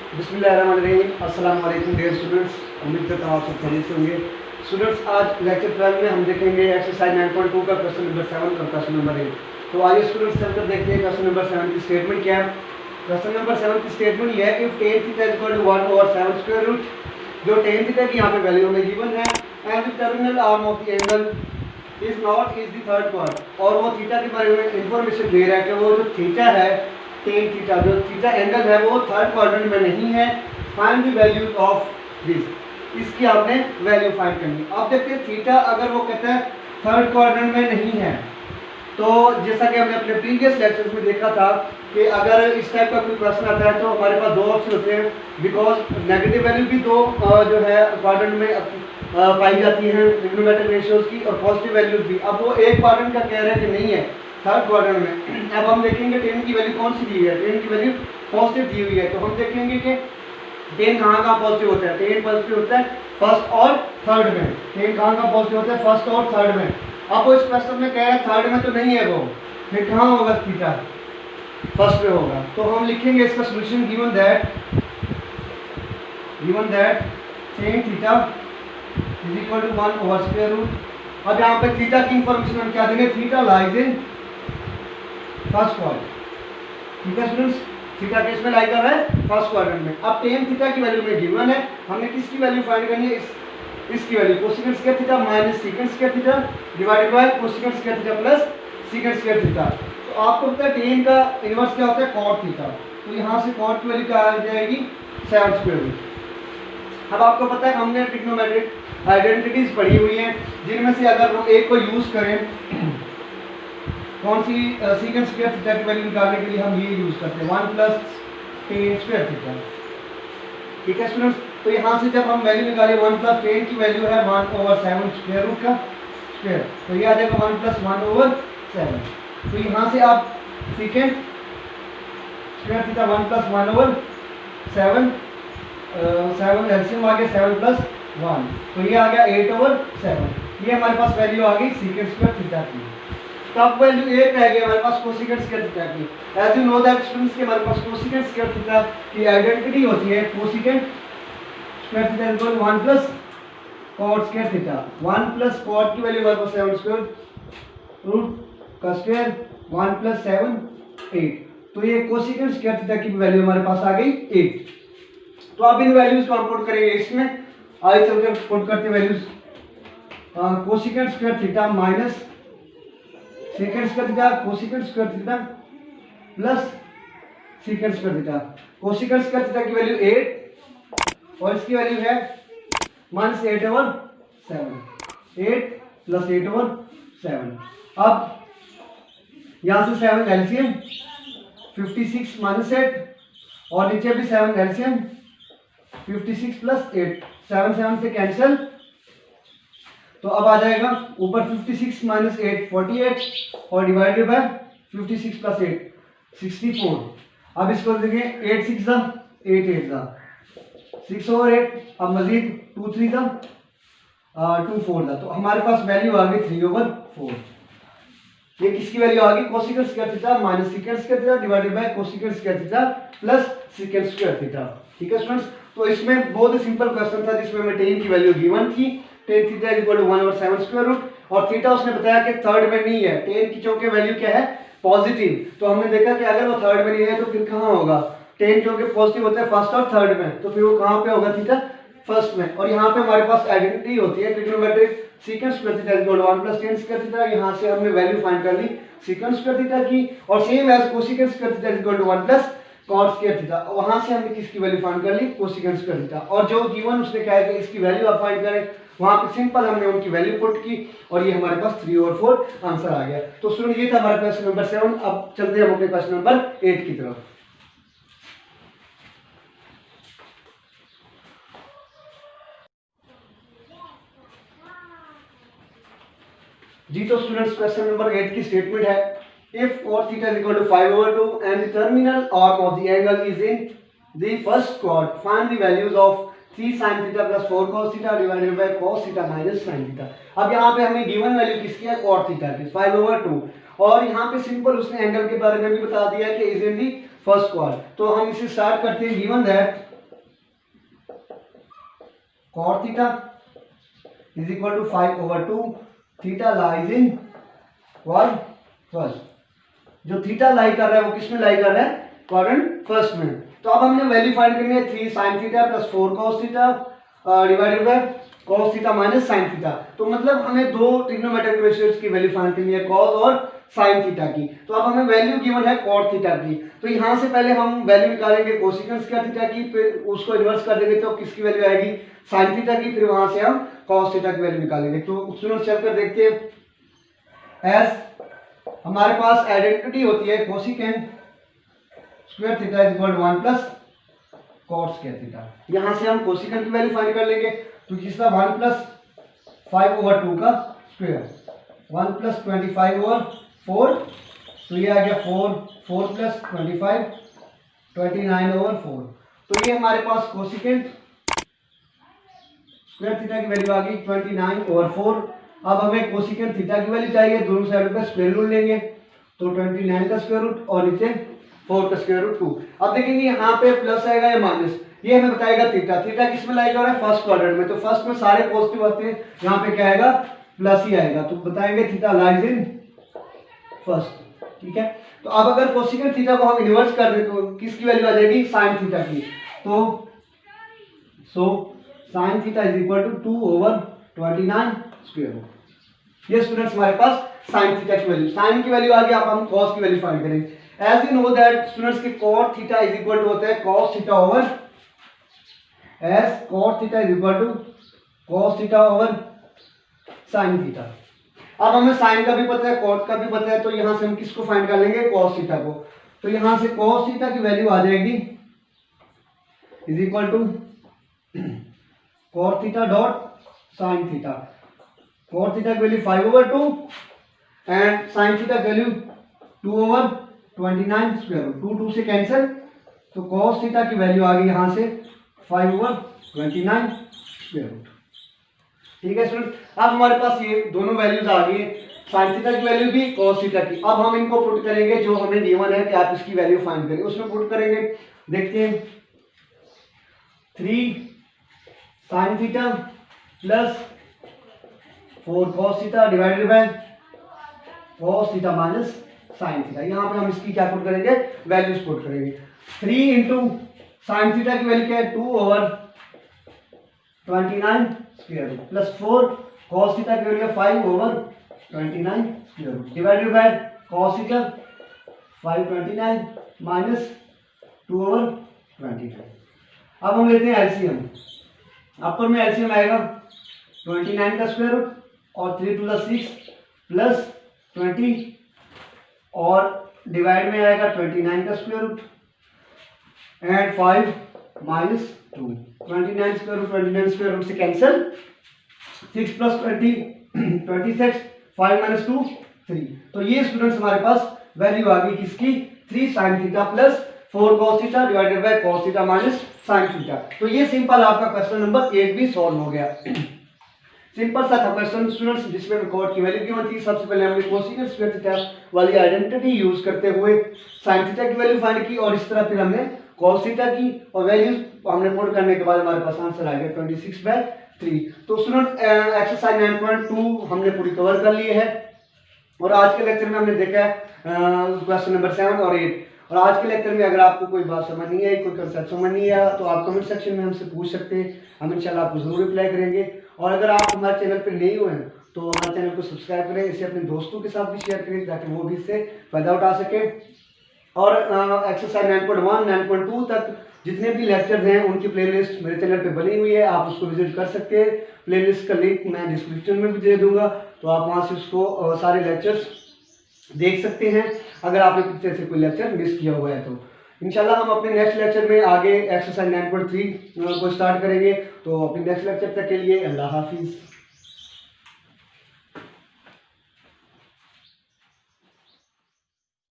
बिस्मिल्लाहिर्रहमानिर्रहीम। अस्सलाम वालेकुम डियर स्टूडेंट्स, उम्मीद करता हूँ आप सब खैरियत से होंगे। स्टूडेंट्स, आज लेक्चर 12 में हम देखेंगे एक्सरसाइज 9.2 का क्वेश्चन नंबर 7 और क्वेश्चन नंबर 8। तो आइए स्टूडेंट्स चलकर देखते हैं क्वेश्चन नंबर 7 की स्टेटमेंट क्या है। क्वेश्चन नंबर 7 की स्टेटमेंट ये है, if tan theta equal to 1/7 square root, जो tan थीटा की यहाँ पे वैल्यू हमें गिवन है, and the terminal arm of the angle is not is the third quart, और वो थीटा के बारे में इंफॉर्मेशन दे रहा है कि वो जो थीटा है, टेन थीटा जो थीटा एंगल है वो थर्ड क्वाड्रेंट में नहीं है। Find the values of this, इसकी आपने वैल्यू फाइंड करनी। अब देखते हैं थीटा अगर वो कहता है थर्ड क्वाड्रेंट में नहीं है, तो जैसा कि हमने अपने प्रीवियस लेक्चर्स में देखा था कि अगर इस टाइप का कोई प्रश्न आता है तो हमारे पास दो ऑप्शन होते हैं, बिकॉज नेगेटिव वैल्यू भी दो जो है क्वाड्रेंट में पाई जाती है ट्रिग्नोमेट्रिक रेशियोज की, और पॉजिटिव वैल्यूज भी। अब वो एक क्वाड्रेंट का कह रहे हैं कि नहीं है थर्ड क्वाड्रेंट में। अब हम देखेंगे टेन की वैल्यू कौन सी दी हुई है, टेन की वैल्यू पॉजिटिव दी हुई है, तो हम देखेंगे कि टेन कहाँ पॉजिटिव होता है। टेन पॉजिटिव होता है फर्स्ट और थर्ड में। टेन कहाँ पॉजिटिव होता है, फर्स्ट और थर्ड में। अब वो इस क्वेश्चन में कह रहा है थर्ड में तो नहीं है, वो फिर कहाँ होगा थीटा, फर्स्ट में होगा। तो हम लिखेंगे इसका solution, given that tan theta is equal to 1/√। अब यहाँ पे थीटा की इंफॉर्मेशन हम क्या देंगे, theta lies in first quadrant. ठीक है स्टूडेंट्स, थीटा किस में लाई कर रहा है, फर्स्ट क्वाड्रेंट में। अब टेन थीटा की वैल्यू में गिवन है, हमने किसकी वैल्यू फाइंड करनी है, इसकी value cosecant square theta minus second square theta divided by cosecant square theta plus second square theta. तो आपको पता है टेन का इनवर्स क्या होता है, कॉट थीटा। तो यहाँ से कॉट की वैल्यू क्या आ जाएगी, 7 स्क्वायर रूट। अब आपको पता है हमने ट्रिग्नोमेट्रिक आइडेंटिटीज पढ़ी हुई हैं, जिनमें से अगर हम एक को यूज करें, कौन सी, सेकेंड स्क्वायर थीटा की वैल्यू निकालने के लिए हम ये यूज करते हैं 1 + tan स्क्वायर थीटा। ठीक है स्टूडेंट्स, तो यहाँ से जब हम वैल्यू निकालें 1 + tan की वैल्यू है 1/7 स्क्वायर रूट का स्क्वायर, तो ये आ जाएगा 1 + 1/7। तो यहाँ से आप सेकेंड स्क्वायर थीटा 1 + 1/7, 7 एलसीएम आ गया 7 + 1, तो ये आ गया 8/7। ये हमारे पास वैल्यू आ गई सेकेंड स्क्वायर थीटा की। तो अब वैल्यू एक रह गई हमारे पास कोसेकेंट स्क्वायर थीटा की। As you know that students के हमारे पास कोसेकेंट स्क्वायर थीटा की आइडेंटिटी होती है cosecant square theta equal 1 + cot square theta. 1 + cot की वैल्यू हमारे पास 7 स्क्वायर रूट का स्क्वायर 1 + 7 8। तो ये कोसेकेंट स्क्वायर थीटा की वैल्यू हमारे पास आ गई 8। तो अब इन वैल्यूज को हम पुट करेंगे इसमें, आगे चलकर पुट करते values. Cosecant square theta minus second square theta cosecant square theta plus second square theta. Cosecant square theta की वैल्यू 8 और इसकी वैल्यू है -8/7, 8 + 8/7। अब यहां से 7 एलसीएम 56 - 8, और नीचे भी 7 एलसीएम 56 + 8, 7 7 से कैंसिल, तो अब आ जाएगा ऊपर 56 - 8 48, और डिवाइडेड बाय 56 + 8 64। अब इसको देखें 8 6 ज़ा 8 8 ज़ा 6/8, अब मजीद 2 3 ज़ा 2 4 ज़ा, तो हमारे पास वैल्यू आ गई 3/4। ये किसकी वैल्यू आ गई, cosecant square theta minus second square theta divided by cosecant square theta plus second square theta. ठीक है स्टूडेंट्स, तो इसमें बहुत ही सिंपल क्वेश्चन था जिसमें हमें टेन की वैल्यू गिवन थी, tan theta equal to 1/7 square root, और थीटा उसने बताया कि थर्ड में नहीं है। टेन की चूंकि वैल्यू क्या है, पॉजिटिव, तो हमने देखा कि अगर वो थर्ड में नहीं है तो फिर कहाँ होगा, टेन क्योंकि पॉजिटिव होता है फर्स्ट और थर्ड में, तो फिर वो कहाँ पे होगा, थीटा फर्स्ट में। और यहाँ पे हमारे पास आइडेंटिटी होती है trigonometric second square theta equal to 1 + tan square theta. यहाँ से हमने वैल्यू फाइंड कर ली सेकंड स्क्वायर थीटा की, और same as cosecant square theta equal to 1 + cot square theta. वहां से हमने किसकी वैल्यू फाइंड कर ली, कोसेकेंट स्क्वायर थीटा। और जो गिवन उसने कहा है कि इसकी वैल्यू आप फाइंड करें, वहां पे सिंपल हमने उनकी वैल्यू पुट की, और ये हमारे पास 3/4 आंसर आ गया। तो स्टूडेंट ये था हमारा क्वेश्चन नंबर 7। अब चलते हैं हम अपने क्वेश्चन नंबर 8 की तरफ। जी तो स्टूडेंट्स क्वेश्चन नंबर 8 की स्टेटमेंट है, if cot theta is equal to 5/2 and the terminal arm of the angle is in the first quad, find the values of 3 sin theta plus 4 cos theta divided by cos theta minus sin theta। अब यहाँ पे हमें given value किसकी है, cot theta की 5/2, और यहाँ पे सिंपल उसने एंगल के बारे में भी बता दिया कि is in the first quad. तो हम इसे स्टार्ट करते हैं, given that cot theta is equal to 5/2 theta lies in quadrant first. जो थीटा लाई कर रहा है वो किस में लाई कर रहा है? क्वाड्रेंट फर्स्ट में। तो अब हमने वैल्यू फाइंड करनी है 3 sin theta plus 4 cos theta divided by cos theta minus sin theta. तो मतलब हमें दो ट्रिग्नोमेट्रिक रेशियोज की वैल्यू फाइंड करनी है, cos और sin थीटा की। तो अब हमें वैल्यू गिवन है cot थीटा की, तो यहाँ से पहले हम वैल्यू निकालेंगे कोसिकेंस क्या थीटा की, फिर उसको इन्वर्स कर देंगे तो किसकी वैल्यू आएगी? sin थीटा की, फिर वहां से हम cos थीटा की वैल्यू निकालेंगे। तो सुनो चलकर देखते हैं। एस हमारे पास आइडेंटिटी होती है cosecant square theta is equal to 1 plus cot square theta. यहां से हम कोसिकेंट की वैल्यू फाइंड कर लेंगे। तो किसका 1 प्लस 5/2 का स्क्वायर, 1 प्लस 25/4, तो ये आ गया 4 प्लस 25 29/4। तो ये हमारे पास कोसिकेंट स्क्वायर थीटा की वैल्यू आ गई 29/4। अब हमें कोसिकेंट थीटा की वैल्यू चाहिए, दोनों साइड पे स्क्वायर रूट लेंगे, तो 29 का स्क्वायर रूट और नीचे 4 का स्क्वायर रूट 2। अब देखेंगे यहाँ पे प्लस आएगा या माइनस, ये हमें बताएगा थीटा। थीटा किस में लाई कर रहा है? फर्स्ट क्वाड्रेंट में। तो फर्स्ट में सारे पॉजिटिव आते हैं, यहाँ पे क्या आएगा? प्लस ही आएगा। तो बताएंगे थीटा लाइज इन फर्स्ट। ठीक है, तो अब अगर कोसिकेंट थीटा को हम इन्वर्स कर दें तो किसकी वैल्यू आ जाएगी? sin थीटा की। तो sin theta is equal to 2/29 square root. ये स्टूडेंट्स हमारे पास sin थीटा की वैल्यू, sin की वैल्यू आ गई। अब हम cos की वैल्यू फाइंड करेंगे। As you know that students की cot theta is equal to होता है cos theta over S, cot theta is equal to cos theta over sin theta. अब हमें sin का भी पता है, cot का भी पता है, तो यहां से हम किसको फाइंड कर लेंगे? cos थीटा को। तो यहां से cos थीटा की वैल्यू आ जाएगी is equal to cot theta dot sin theta. cot theta की वैल्यू 5/2 एंड sin थीटा की वैल्यू 2/29 स्क्वायर रूट। 2 2 से कैंसिल, तो cos थीटा की वैल्यू आ गई यहां से 5/29 स्क्वायर रूट। ठीक है स्टूडेंट, अब हमारे पास ये दोनों वैल्यूज आ गई, sin थीटा की वैल्यू भी, cos थीटा की। अब हम इनको पुट करेंगे, जो हमें गिवन है कि आप इसकी वैल्यू फाइंड करें, उसमें पुट करेंगे। देखते हैं 3 sin theta plus 4 cos theta divided by cos theta minus sin theta. यहाँ पे हम इसकी क्या पुट करेंगे? वैल्यूज पुट करेंगे। 3 इंटू sin थीटा की वैल्यू क्या है? 2/29 square root plus 4 cos theta की value 5/29 square root divided by cos theta 5/29 minus 2/29। अब हम लेते हैं एलसीएम। अपर में एलसीएम आएगा 29 का स्क्वायर रूट और 3 2 6 प्लस 20 और डिवाइड में आएगा 29 का square root and 5 minus 2। 29 square root 29 square root से कैंसिल, 6 प्लस 20 26, 5 माइनस 2 3। तो ये स्टूडेंट्स हमारे पास वैल्यू आ गई किसकी? 3 sin theta plus 4 cos theta divided by cos theta minus sin theta. तो ये सिंपल आपका क्वेश्चन नंबर 8 भी सॉल्व हो गया। सिंपल सा था क्वेश्चन स्टूडेंट्स, जिसमें cot की वैल्यू गिवन थी। सबसे पहले हमने कोसिकेंट स्क्वायर थीटा वाली आइडेंटिटी यूज करते हुए sin थीटा की वैल्यू फाइंड की, और इस तरह फिर हमने cos थीटा की, और वैल्यूज हमने पुट करने के बाद हमारे पास आंसर आ गया 26/3। तो स्टूडेंट एक्सरसाइज 9.2 हमने पूरी कवर कर ली है, और आज के लेक्चर में हमने देखा है क्वेश्चन नंबर 7 और 8। और आज के लेक्चर में अगर आपको कोई बात समझ नहीं आई, कोई कंसेप्ट समझ नहीं आया, तो आप कमेंट सेक्शन में हमसे पूछ सकते हैं, हम इंशाल्लाह आपको जरूर रिप्लाई करेंगे। और अगर आप हमारे चैनल पर नए हुए हैं तो हमारे चैनल को सब्सक्राइब करें, इसे अपने दोस्तों के साथ भी शेयर करें ताकि वो भी इससे फायदा उठा सके। और एक्सरसाइज 9.1 9.2 तक जितने भी लेक्चर्स हैं उनकी प्लेलिस्ट मेरे चैनल पे बनी हुई है, आप उसको विजिट कर सकते हैं। प्लेलिस्ट का लिंक मैं डिस्क्रिप्शन में भी दे दूंगा, तो आप वहां से उसको सारे लेक्चर्स देख सकते हैं अगर आपने पीछे से कोई लेक्चर मिस किया हुआ है तो। इंशाल्लाह हम अपने नेक्स्ट लेक्चर में आगे एक्सरसाइज 9.3 को स्टार्ट करेंगे। तो अपने नेक्स्ट लेक्चर तक के लिए अल्लाह हाफिज़।